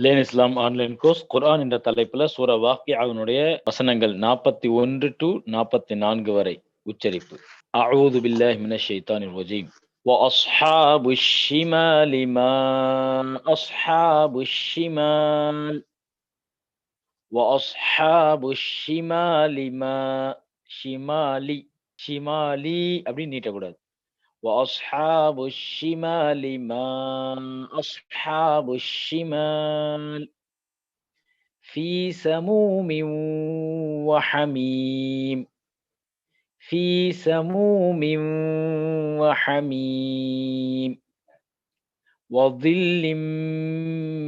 Lane இஸ்லாம் online course குர்ஆன் என்ற தலைப்புல சூரா வாக்கியாவினுடைய வசனங்கள் 41 to 44 வரை உச்சரிப்பு. அஊது பில்லாஹி மினஷ் ஷைத்தானிர் ரஜீம். وأصحاب الشمال ما أصحاب الشمال وأصحاب الشمال ما ஷிமாலி ஷிமாலி அப்படின்னு நீட்டக்கூடாது. وأصحاب الشمال ما أصحاب الشمال في سموم وحميم في سموم وحميم وظل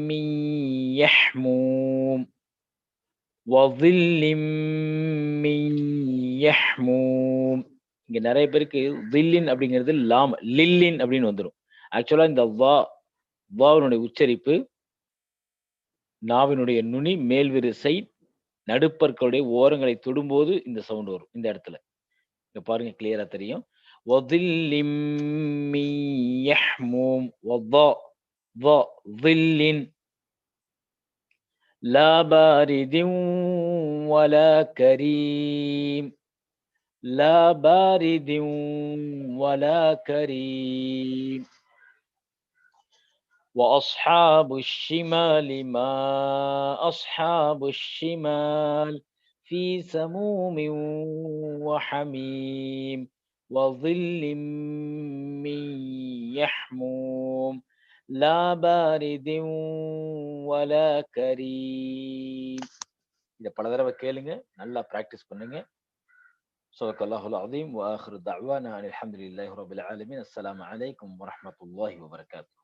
من يحموم وظل من يحموم. இங்க நிறைய பேருக்கு தில்லின் அப்படிங்கிறது லாம் லில்லின் அப்படின்னு வந்துடும். ஆக்சுவலா இந்த வாவினுடைய உச்சரிப்பு நாவினுடைய நுனி மேல் விரிசை நடுப்பற்களுடைய ஓரங்களை தொடும்போது இந்த சவுண்ட் வரும். இந்த இடத்துல இங்க பாருங்க, கிளியரா தெரியும். வதில்லிம் மின் யஹ்மூம் வதில்லின் லா பாரிதின் வலா கரீம் லா பாரிதின் வலா கரீம். وأصحاب الشمال ما أصحاب الشمال في سموم وحميم وظل من يحموم لا بارد ولا كريم. இதை பல தடவை கேளுங்க, நல்லா பிராக்டிஸ் பண்ணுங்க. சதகல்லாஹுல் அஸீம் வ ஆகிரு தஅவானா அனில் ஹம்துலில்லாஹி ரப்பில் ஆலமீன். அஸ்ஸலாமு அலைக்கும் வரஹ்மத்துல்லாஹி வபரகாத்துஹு.